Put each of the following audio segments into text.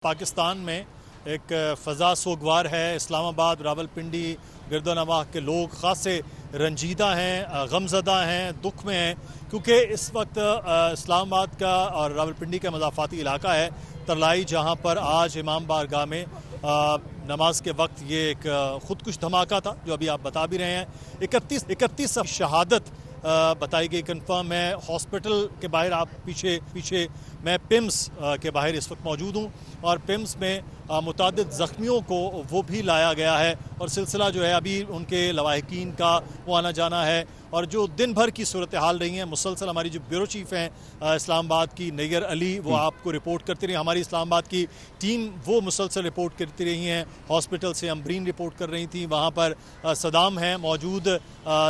پاکستان میں ایک فضا سوگوار ہے. اسلام آباد، راولپنڈی، گردنواہ کے لوگ خاصے رنجیدہ ہیں، غمزدہ ہیں، دکھ میں ہیں، کیونکہ اس وقت اسلام آباد کا اور راولپنڈی کا مضافاتی علاقہ ہے ترلائی، جہاں پر آج امام بارگاہ میں نماز کے وقت یہ ایک خودکش دھماکہ تھا، جو ابھی آپ بتا بھی رہے ہیں. 31 شہادت بتائی گئی کنفرم ہے. ہاسپٹل کے باہر آپ پیچھے میں پیمز کے باہر اس وقت موجود ہوں، اور پیمز میں متعدد زخمیوں کو وہ بھی لایا گیا ہے، اور سلسلہ جو ہے ابھی ان کے لواحقین کا وہ آنا جانا ہے. اور جو دن بھر کی صورتحال رہی ہیں مسلسل، ہماری جو بیورو چیف ہیں اسلام آباد کی نیگر علی، وہ آپ کو رپورٹ کرتی رہی. ہماری اسلام آباد کی ٹیم وہ مسلسل رپورٹ کرتی رہی ہیں. ہاسپٹل سے امبرین رپورٹ کر رہی تھیں، وہاں پر صدام ہیں موجود،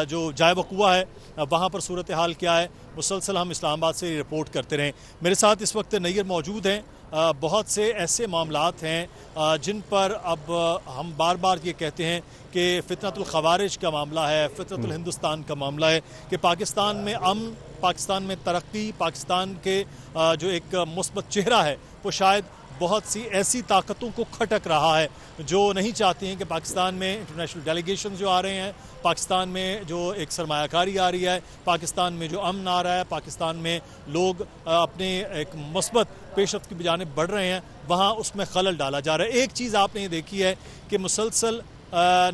جو جائے وقوع ہے وہاں پر صورتحال کیا ہے، مسلسل ہم اسلام آباد سے رپورٹ کرتے رہیں. میرے ساتھ اس وقت نیگر موجود ہیں. بہت سے ایسے معاملات ہیں جن پر اب ہم بار بار یہ کہتے ہیں کہ فتنۃ الخوارج کا معاملہ ہے، فتنۃ الہندوستان کا معاملہ ہے، کہ پاکستان میں امن، پاکستان میں ترقی، پاکستان کے جو ایک مثبت چہرہ ہے، وہ شاید بہت سی ایسی طاقتوں کو کھٹک رہا ہے جو نہیں چاہتی ہیں کہ پاکستان میں انٹرنیشنل ڈیلیگیشن جو آ رہے ہیں، پاکستان میں جو ایک سرمایہ کاری آ رہی ہے، پاکستان میں جو امن آ رہا ہے، پاکستان میں لوگ اپنے ایک مثبت پیش رفت کی جانب بڑھ رہے ہیں، وہاں اس میں خلل ڈالا جا رہا ہے. ایک چیز آپ نے یہ دیکھی ہے کہ مسلسل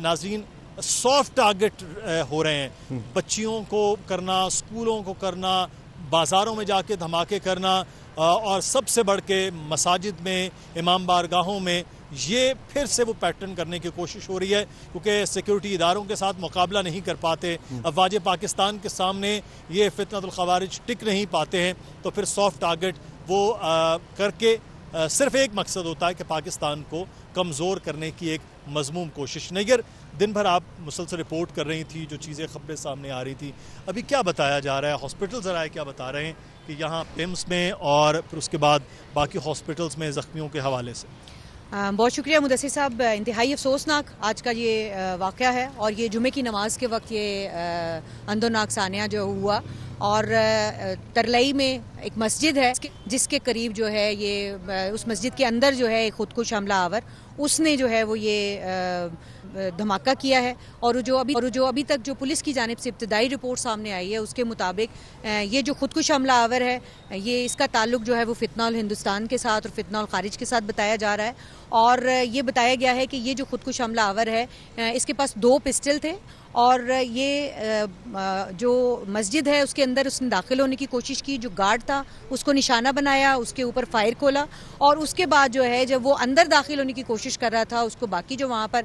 ناظرین سافٹ ٹارگٹ ہو رہے ہیں، بچیوں کو کرنا، اسکولوں کو کرنا، بازاروں میں جا کے دھماکے کرنا، اور سب سے بڑھ کے مساجد میں، امام بارگاہوں میں. یہ پھر سے وہ پیٹرن کرنے کی کوشش ہو رہی ہے، کیونکہ سیکیورٹی اداروں کے ساتھ مقابلہ نہیں کر پاتے، افواج پاکستان کے سامنے یہ فتنۃ الخوارج ٹک نہیں پاتے ہیں، تو پھر سافٹ ٹارگٹ وہ کر کے صرف ایک مقصد ہوتا ہے کہ پاکستان کو کمزور کرنے کی ایک مذموم کوشش. نیگر، دن بھر آپ مسلسل رپورٹ کر رہی تھی، جو چیزیں خبریں سامنے آ رہی تھی، ابھی کیا بتایا جا رہا ہے؟ ہاسپٹل ذرائع کیا بتا رہے ہیں کہ یہاں پیمز میں اور پھر اس کے بعد باقی ہاسپٹلز میں زخمیوں کے حوالے سے؟ بہت شکریہ مدثر صاحب. انتہائی افسوسناک آج کا یہ واقعہ ہے، اور یہ جمعے کی نماز کے وقت یہ اندوناک سانحہ جو ہوا. اور ترلئی میں ایک مسجد ہے جس کے قریب جو ہے یہ اس مسجد کے اندر جو ہے خودکش حملہ آور، اس نے جو ہے وہ یہ دھماکہ کیا ہے. اور جو ابھی تک جو پولیس کی جانب سے ابتدائی رپورٹ سامنے آئی ہے، اس کے مطابق یہ جو خودکش حملہ آور ہے، یہ اس کا تعلق جو ہے وہ فتنہ الہندوستان کے ساتھ اور فتنہ الخارج کے ساتھ بتایا جا رہا ہے. اور یہ بتایا گیا ہے کہ یہ جو خودکش حملہ آور ہے، اس کے پاس 2 پسٹل تھے، اور یہ جو مسجد ہے اس کے اندر اس نے داخل ہونے کی کوشش کی. جو گارڈ تھا اس کو نشانہ بنایا، اس کے اوپر فائر کھولا، اور اس کے بعد جو ہے جب وہ اندر داخل ہونے کی کوشش کر رہا تھا، اس کو باقی جو وہاں پر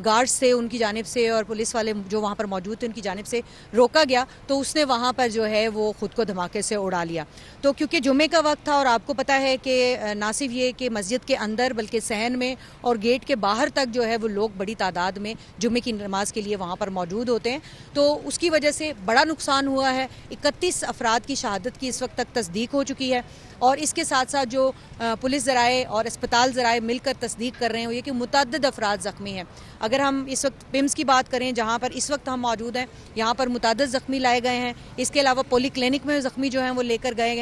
گارڈز تھے ان کی جانب سے اور پولیس والے جو وہاں پر موجود تھے ان کی جانب سے روکا گیا، تو اس نے وہاں پر جو ہے وہ خود کو دھماکے سے اڑا لیا. تو کیونکہ جمعے کا وقت تھا، اور آپ کو پتہ ہے کہ نہ صرف یہ کہ مسجد کے اندر بلکہ صحن میں اور گیٹ کے باہر تک جو ہے وہ لوگ بڑی تعداد میں جمعے کی نماز کے لیے وہاں پر موجود ہوتے ہیں، تو اس کی وجہ سے بڑا نقصان ہوا ہے. 31 افراد کی شہادت کی اس وقت تک تصدیق ہو چکی ہے، اور اس کے ساتھ ساتھ جو پولیس ذرائع اور اسپتال ذرائع مل کر تصدیق کر رہے ہیں وہ یہ کہ متعدد افراد زخمی ہیں. اگر ہم اس وقت پیمز کی بات کریں جہاں پر اس وقت ہم موجود ہیں، یہاں پر متعدد زخمی لائے گئے ہیں. اس کے علاوہ پولی کلینک میں زخمی جو ہیں وہ لے کر جائے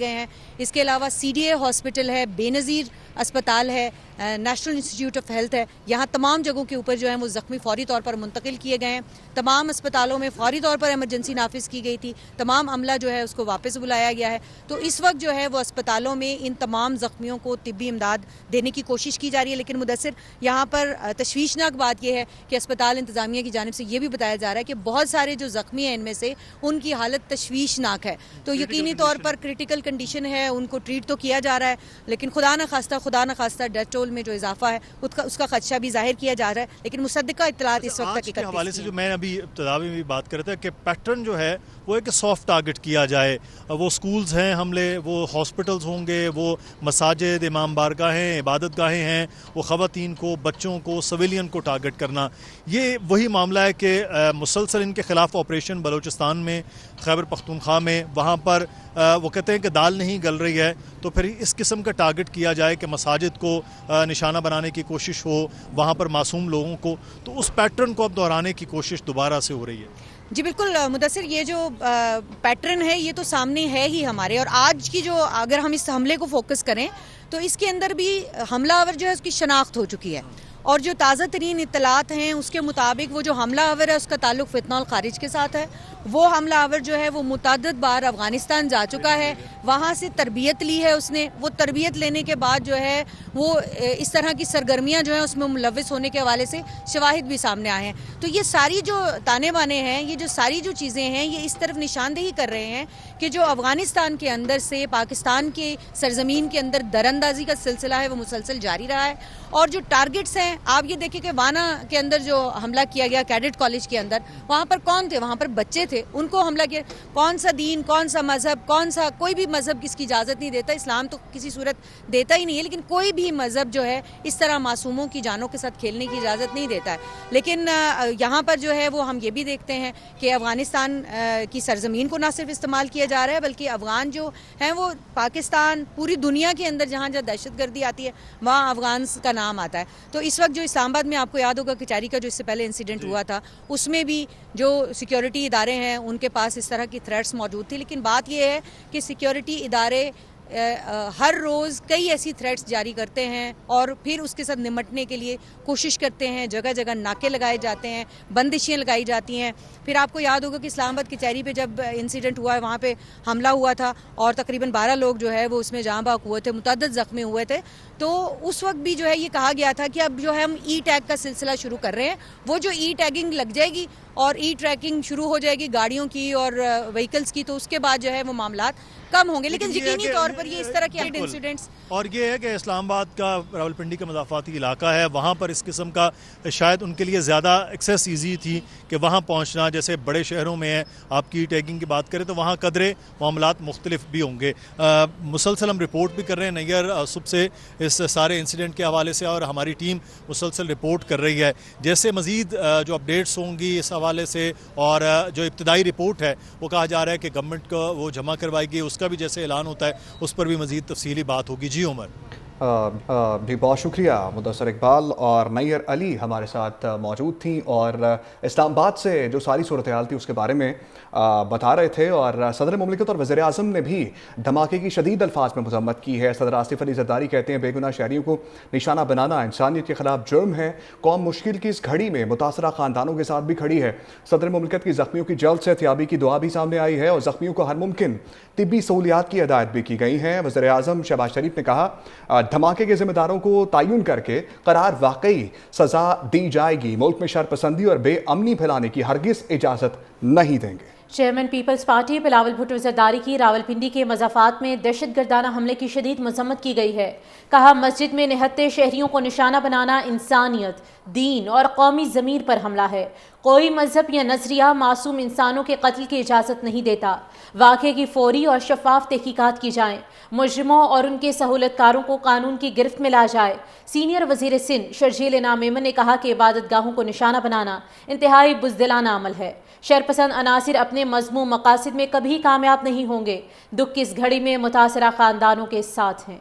گئے ہیں. اس کے علاوہ CDA ہاسپٹل ہے، بے نظیر اسپتال ہے، نیشنل انسٹیٹیوٹ آف ہیلتھ ہے، یہاں تمام جگہوں کے اوپر جو ہیں وہ زخمی فوری طور پر منتقل کیے گئے ہیں. تمام اسپتالوں میں فوری طور پر ایمرجنسی نافذ کی گئی تھی، تمام عملہ جو ہے اس کو واپس بلایا گیا ہے. تو اس وقت جو ہے وہ اسپتالوں میں ان تمام زخمیوں کو طبی امداد دینے کی کوشش کی جا رہی ہے. لیکن مدثر، یہاں پر تشویشناک بات یہ ہے کہ اسپتال انتظامیہ کی جانب سے یہ بھی بتایا جا رہا ہے کہ بہت سارے جو زخمی ہیں ان میں سے ان کی حالت تشویشناک ہے. تو یقینی طور پر کریٹیکل کنڈیشن ہے، ان کو ٹریٹ تو کیا جا رہا ہے، لیکن خدا نہ خواستہ ڈیتھ ٹول میں جو اضافہ ہے اس کا خدشہ بھی ظاہر کیا جا رہا ہے. لیکن مصدقہ اطلاعات اس وقت تک حوالے سے جو میں ابھی ابتدا میں بھی بات کر رہا تھا کہ پیٹرن جو ہے وہ ہے کہ سافٹ ٹارگٹ کیا جائے. وہ سکولز ہیں حملے، وہ ہاسپٹلز ہوں گے، وہ مساجد، امام بارگاہیں، عبادت گاہیں ہیں، وہ خواتین کو، بچوں کو، سویلین کو ٹارگٹ کرنا. یہ وہی معاملہ ہے کہ مسلسل ان کے خلاف آپریشن بلوچستان میں، خیبر پختونخوا میں، وہاں پر وہ کہتے ہیں کہ دال نہیں گل رہی ہے، تو پھر اس قسم کا ٹارگٹ کیا جائے کہ مساجد کو نشانہ بنانے کی کوشش ہو، وہاں پر معصوم لوگوں کو. تو اس پیٹرن کو اب دہرانے کی کوشش دوبارہ سے ہو رہی ہے. جی بالکل مدثر، یہ جو پیٹرن ہے یہ تو سامنے ہے ہی ہمارے، اور آج کی جو اگر ہم اس حملے کو فوکس کریں تو اس کے اندر بھی حملہ آور جو ہے اس کی شناخت ہو چکی ہے، اور جو تازہ ترین اطلاعات ہیں اس کے مطابق وہ جو حملہ آور ہے اس کا تعلق فتنہ الخارج کے ساتھ ہے۔ وہ حملہ آور جو ہے وہ متعدد بار افغانستان جا چکا ہے، وہاں سے تربیت لی ہے اس نے، وہ تربیت لینے کے بعد جو ہے وہ اس طرح کی سرگرمیاں جو ہیں اس میں ملوث ہونے کے حوالے سے شواہد بھی سامنے آئے ہیں۔ تو یہ ساری جو تانے بانے ہیں، یہ جو ساری جو چیزیں ہیں، یہ اس طرف نشاندہی کر رہے ہیں کہ جو افغانستان کے اندر سے پاکستان کے سرزمین کے اندر دراندازی کا سلسلہ ہے وہ مسلسل جاری رہا ہے، اور جو ٹارگٹس ہیں آپ یہ دیکھیں کہ وانا کے اندر جو حملہ کیا گیا کیڈٹ کالج کے اندر، وہاں پر کون تھے؟ وہاں پر بچے تھے، ان کو حملہ کیا۔ کون سا دین، کون سا مذہب، کون سا کوئی بھی مذہب اس کی اجازت نہیں دیتا، اسلام تو کسی صورت دیتا ہی نہیں ہے، لیکن کوئی بھی مذہب جو ہے اس طرح معصوموں کی جانوں کے ساتھ کھیلنے کی اجازت نہیں دیتا ہے۔ لیکن یہاں پر جو ہے وہ ہم یہ بھی دیکھتے ہیں کہ افغانستان کی سرزمین کو نہ صرف استعمال کیا جا رہا ہے بلکہ افغان جو ہیں وہ پاکستان، پوری دنیا کے اندر جہاں جہاں دہشت گردی آتی ہے وہاں افغان کا نام آتا ہے۔ تو اس وقت جو اسلام آباد میں آپ کو یاد ہوگا کچہری کا جو اس سے پہلے انسیڈنٹ ہوا تھا، اس میں بھی جو سیکیورٹی ادارے ہیں ان کے پاس اس طرح کی تھریٹس موجود تھی، لیکن بات یہ ہے کہ سیکیورٹی ادارے ہر روز کئی ایسی تھریٹس جاری کرتے ہیں اور پھر اس کے ساتھ نمٹنے کے لیے کوشش کرتے ہیں، جگہ جگہ ناکے لگائے جاتے ہیں، بندشیں لگائی جاتی ہیں۔ پھر آپ کو یاد ہوگا کہ اسلام آباد کچہری پہ جب انسیڈنٹ ہوا ہے وہاں پہ حملہ ہوا تھا اور تقریباً 12 لوگ جو ہے وہ اس میں جاں بحق ہوئے تھے، متعدد زخمی ہوئے تھے۔ تو اس وقت بھی جو ہے یہ کہا گیا تھا کہ اب جو ہے ہم ای ٹیگ کا سلسلہ شروع کر رہے ہیں، وہ جو ای ٹیگنگ لگ جائے گی اور ای ٹریکنگ شروع ہو جائے گی گاڑیوں کی اور وہیکلز کی، تو اس کے بعد جو ہے وہ معاملات کم ہوں گے، لیکن یقینی طور پر یہ اس طرح کے انسیڈنٹس، اور یہ ہے کہ اسلام آباد کا راولپنڈی کا مضافاتی علاقہ ہے، وہاں پر اس قسم کا شاید ان کے لیے زیادہ ایکسیس ایزی تھی کہ وہاں پہنچنا، جیسے بڑے شہروں میں ہے آپ کی ٹیگنگ کی بات کریں تو وہاں قدرے معاملات مختلف بھی ہوں گے۔ مسلسل ہم رپورٹ بھی کر رہے ہیں نیئر صبح سے اس سارے انسیڈنٹ کے حوالے سے، اور ہماری ٹیم مسلسل رپورٹ کر رہی ہے۔ جیسے مزید جو اپڈیٹس ہوں گی اس حوالے سے، اور جو ابتدائی رپورٹ ہے وہ کہا جا رہا ہے کہ گورنمنٹ کو وہ جمع کروائے گی، اس کا بھی جیسے اعلان ہوتا ہے اس پر بھی مزید تفصیلی بات ہوگی۔ جی عمر جی بہت شکریہ مدثر اقبال، اور نیئر علی ہمارے ساتھ موجود تھیں اور اسلام آباد سے جو ساری صورتحال تھی اس کے بارے میں بتا رہے تھے، اور صدر مملکت اور وزیر اعظم نے بھی دھماکے کی شدید الفاظ میں مذمت کی ہے۔ صدر آصف علی زرداری کہتے ہیں بے گناہ شہریوں کو نشانہ بنانا انسانیت کے خلاف جرم ہے، قوم مشکل کی اس گھڑی میں متاثرہ خاندانوں کے ساتھ بھی کھڑی ہے۔ صدر مملکت کی زخمیوں کی جلد صحتیابی کی دعا بھی سامنے آئی ہے اور زخمیوں کو ہر ممکن طبی سہولیات کی ہدایت بھی کی گئی ہیں۔ وزیر اعظم شہباز شریف نے کہا دھماکے کے ذمہ داروں کو تعین کر کے قرار واقعی سزا دی جائے گی، ملک میں شرپسندی اور بے امنی پھیلانے کی ہرگز اجازت نہیں دیں گے۔ چیئرمین پیپلز پارٹی بلاول بھٹو زرداری کی راولپنڈی کے مضافات میں دہشت گردانہ حملے کی شدید مذمت کی گئی ہے۔ کہا مسجد میں نہتے شہریوں کو نشانہ بنانا انسانیت، دین اور قومی ضمیر پر حملہ ہے۔ کوئی مذہب یا نظریہ معصوم انسانوں کے قتل کی اجازت نہیں دیتا۔ واقعے کی فوری اور شفاف تحقیقات کی جائیں، مجرموں اور ان کے سہولت کاروں کو قانون کی گرفت میں لا جائے۔ سینئر وزیر سندھ شرجیل انعام میمن نے کہا کہ عبادت گاہوں کو نشانہ بنانا انتہائی بزدلانہ عمل ہے۔ شرپسند عناصر اپنے مذموم مقاصد میں کبھی کامیاب نہیں ہوں گے۔ دکھ کی اس گھڑی میں متاثرہ خاندانوں کے ساتھ ہیں۔